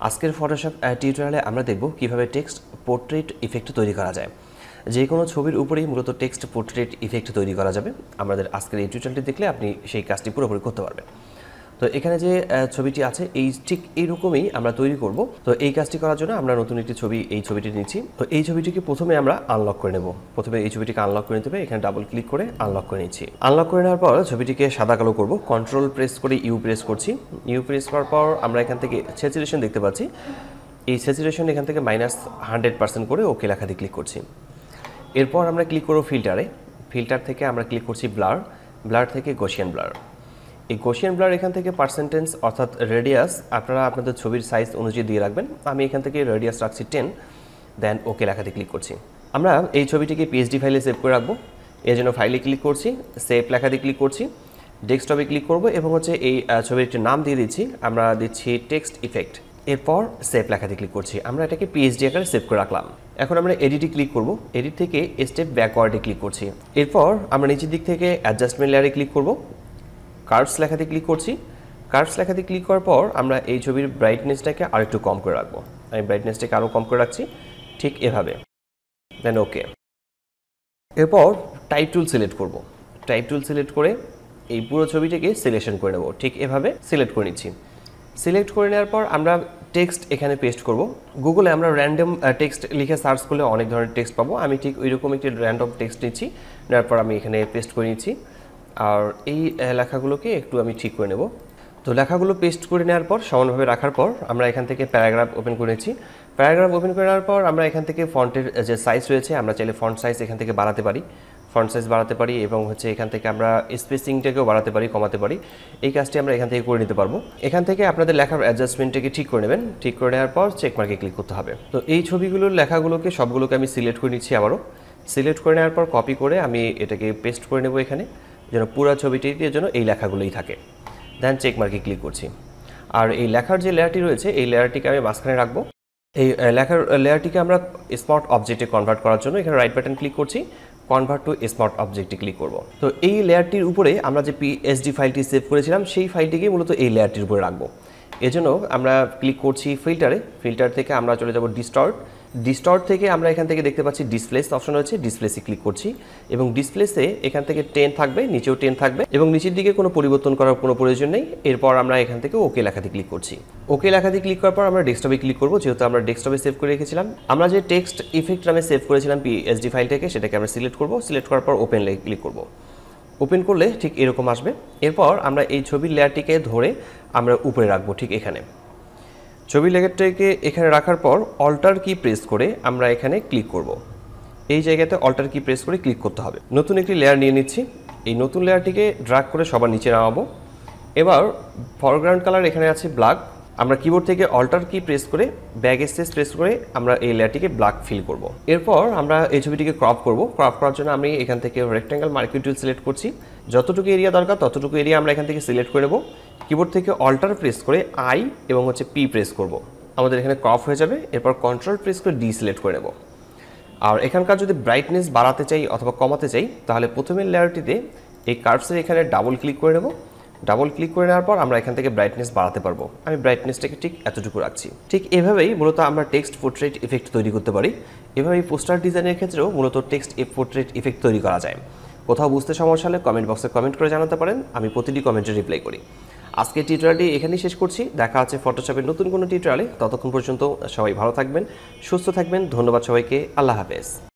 আজকের ফটোশপ টিউটোরিয়ালে আমরা দেখব কিভাবে টেক্সট পোর্ট্রেট ইফেক্ট তৈরি করা যায়। যে কোনো ছবির উপরেই মূলত টেক্সট পোর্ট্রেট ইফেক্ট তৈরি করা যাবে। আমাদের আজকের এই টিউটোরিয়ালটি দেখলে আপনি সেই কাজটি পুরোপুরি করতে পারবেন। তো এখানে যে ছবিটি আছে এই ঠিক এইরকমই আমরা তৈরি করব। তো এই কাজটি করার জন্য আমরা নতুন একটি এই ছবিটি নিচ্ছি। তো এই ছবিটিকে প্রথমে আমরা আনলক করে নেব। প্রথমে এই ছবিটিকে আনলক করে নিতে হবে। এখানে ডাবল ক্লিক করে আনলক করে নিচ্ছি। আনলক করে নেওয়ার পর ছবিটিকে সাদা কালো করব। কন্ট্রোল প্রেস করে ইউ প্রেস করছি। ইউ প্রেস করার পর আমরা এখান থেকে স্যাচুরেশন দেখতে পাচ্ছি। এই স্যাচুরেশন এখান থেকে -100% করে ওকে লেখাতে ক্লিক করছি। এরপর আমরা ক্লিক করব ফিল্টারে। ফিল্টার থেকে আমরা ক্লিক করছি ব্লার। ব্লার থেকে গসিয়ান ব্লার। এই গসিয়ান ব্লার এখান থেকে পার্সেন্টেজ অর্থাৎ রেডিয়াস আপনারা আপনাদের ছবির সাইজ অনুযায়ী দিয়ে রাখবেন। আমি এখান থেকে রেডিয়াস রাখছি 10, দেন ওকে লেখাতে ক্লিক করছি। আমরা এই ছবিটিকে পিএসডি ফাইলে সেভ করে রাখবো। এর জন্য ফাইলে ক্লিক করছি, সেভ লেখাতে ক্লিক করছি, ডেস্কটপে ক্লিক করব এবং হচ্ছে এই ছবির একটি নাম দিয়ে দিচ্ছি। আমরা দিচ্ছি টেক্সট ইফেক্ট। এরপর সেভ লেখাতে ক্লিক করছি। আমরা এটাকে পিএসডি আকারে সেভ করে রাখলাম। এখন আমরা এডিটে ক্লিক করব। এডিট থেকে স্টেপ ব্যাকওয়ার্ডে ক্লিক করছি। এরপর আমরা নিচের দিক থেকে অ্যাডজাস্টমেন্ট লেয়ারে ক্লিক করব। কার্ভস লেখাতে ক্লিক করছি। কার্ভস লেখাতে ক্লিক করার পর আমরা এই ছবির ব্রাইটনেসটাকে আরেকটু কম করে রাখবো। আমি ব্রাইটনেসটাকে আরও কম করে রাখছি, ঠিক এভাবে, দেন ওকে। এরপর টাইপ টুল সিলেক্ট করব। টাইপ টুল সিলেক্ট করে এই পুরো ছবিটাকে সিলেকশন করে নেব। ঠিক এভাবে সিলেক্ট করে নিচ্ছি। সিলেক্ট করে নেওয়ার পর আমরা টেক্সট এখানে পেস্ট করব। গুগলে আমরা র্যান্ডম টেক্সট লিখে সার্চ করলে অনেক ধরনের টেক্সট পাবো। আমি ঠিক ওইরকম একটি র্যান্ডম টেক্সট নিচ্ছি, নেওয়ার পর আমি এখানে পেস্ট করে নিচ্ছি। আর এই লেখাগুলোকে একটু আমি ঠিক করে নেব। তো লেখাগুলো পেস্ট করে নেওয়ার পর সমানভাবে রাখার পর আমরা এখান থেকে প্যারাগ্রাফ ওপেন করে নিচ্ছি। প্যারাগ্রাফ ওপেন করে নেওয়ার পর আমরা এখান থেকে ফন্টের যে সাইজ রয়েছে আমরা চাইলে ফন্ট সাইজ এখান থেকে বাড়াতে পারি, ফন্ট সাইজ বাড়াতে পারি এবং হচ্ছে এখান থেকে আমরা স্পেসিংটাকেও বাড়াতে পারি, কমাতে পারি। এই কাজটি আমরা এখান থেকে করে নিতে পারবো। এখান থেকে আপনাদের লেখার অ্যাডজাস্টমেন্টটাকে ঠিক করে নেবেন। ঠিক করে নেওয়ার পর চেক মার্কে ক্লিক করতে হবে। তো এই ছবিগুলোর লেখাগুলোকে সবগুলোকে আমি সিলেক্ট করে নিচ্ছি। আবারও সিলেক্ট করে নেওয়ার পর কপি করে আমি এটাকে পেস্ট করে নেব এখানে, যেন পুরো ছবিটির জন্য এই লেখাগুলোই থাকে। দেন চেক মার্কে ক্লিক করছি। আর এই লেখার যে লেয়ারটি রয়েছে এই লেয়ারটিকে আমি মাঝখানে রাখবো। এই লেখার লেয়ারটিকে আমরা স্মার্ট অবজেক্টে কনভার্ট করার জন্য এখানে রাইট বাটন ক্লিক করছি, কনভার্ট টু স্মার্ট অবজেক্টে ক্লিক করব। তো এই লেয়ারটির উপরে আমরা যে পিএসডি ফাইলটি সেভ করেছিলাম সেই ফাইলটিকে মূলত এই লেয়ারটির উপরে রাখবো। এজন্য আমরা ক্লিক করছি ফিল্টারে। ফিল্টার থেকে আমরা চলে যাব ডিস্টর্ট। ডিস্টর্ট থেকে আমরা এখান থেকে দেখতে পাচ্ছি ডিসপ্লেস অপশন রয়েছে, ডিসপ্লেসে ক্লিক করছি এবং ডিসপ্লেসে এখান থেকে 10 থাকবে, নিচেও 10 থাকবে এবং নিচের দিকে কোনো পরিবর্তন করার কোনো প্রয়োজন নেই। এরপর আমরা এখান থেকে ওকে লেখাতে ক্লিক করছি। ওকে লেখাতে ক্লিক করার পর আমরা ডেস্কটপে ক্লিক করব, যেহেতু আমরা ডেস্কটপে সেভ করে রেখেছিলাম। আমরা যে টেক্সট ইফেক্ট নামে সেভ করেছিলাম পিএসডি ফাইলটাকে, সেটাকে আমরা সিলেক্ট করব। সিলেক্ট করার পর ওপেন ক্লিক করব। ওপেন করলে ঠিক এরকম আসবে। এরপর আমরা এই ছবির লেয়ারটিকে ধরে আমরা উপরে রাখবো, ঠিক এখানে। ছবির লেয়ারটাকে এখানে রাখার পর অল্টার কি প্রেস করে আমরা এখানে ক্লিক করব। এই জায়গাতে অল্টার কি প্রেস করে ক্লিক করতে হবে। নতুন একটি লেয়ার নিয়ে নিচ্ছি। এই নতুন লেয়ারটিকে ড্র্যাগ করে সবার নিচে নামাবো। এবার ফরগ্রাউন্ড কালার এখানে আছে ব্ল্যাক। আমরা কিবোর্ড থেকে অল্টার কি প্রেস করে ব্যাক স্পেস প্রেস করে আমরা এই লেয়ারটিকে ব্ল্যাক ফিল করব। এরপর আমরা এই ছবিটিকে ক্রপ করব। ক্রপ করার জন্য আমি এখান থেকে রেক্ট্যাঙ্গেল মার্কিং টুল সিলেক্ট করছি। যতটুকু এরিয়া দরকার ততটুকু এরিয়া আমরা এখান থেকে সিলেক্ট করে নেব। কিবোর্ড থেকে অল্টার প্রেস করে আই এবং হচ্ছে পি প্রেস করব। আমাদের এখানে ক্রপ হয়ে যাবে। এরপর কন্ট্রোল প্রেস করে ডি সিলেক্ট করে নেব। আর এখানকার যদি ব্রাইটনেস বাড়াতে চাই অথবা কমাতে চাই তাহলে প্রথমের লেয়ারটিতে এই কার্ভসের এখানে ডাবল ক্লিক করে নেব। ডাবল ক্লিক করে নেওয়ার পর আমরা এখান থেকে ব্রাইটনেস বাড়াতে পারবো। আমি ব্রাইটনেসটাকে ঠিক এতটুকু রাখছি। ঠিক এভাবেই মূলত আমরা টেক্সট পোর্ট্রেট ইফেক্ট তৈরি করতে পারি। এভাবেই পোস্টার ডিজাইনের ক্ষেত্রেও মূলত টেক্সট পোর্ট্রেট ইফেক্ট তৈরি করা যায়। কোথাও বুঝতে সমস্যা হলে কমেন্ট বক্সে কমেন্ট করে জানাতে পারেন। আমি প্রতিটি কমেন্টে রিপ্লাই করি। আজকের টিউটোরিয়ালটি এখানেই শেষ করছি। দেখা আছে ফটোশপের নতুন কোনো টিউটোরিয়ালে। ততক্ষণ পর্যন্ত সবাই ভালো থাকবেন, সুস্থ থাকবেন। ধন্যবাদ সবাইকে। আল্লাহ হাফেজ।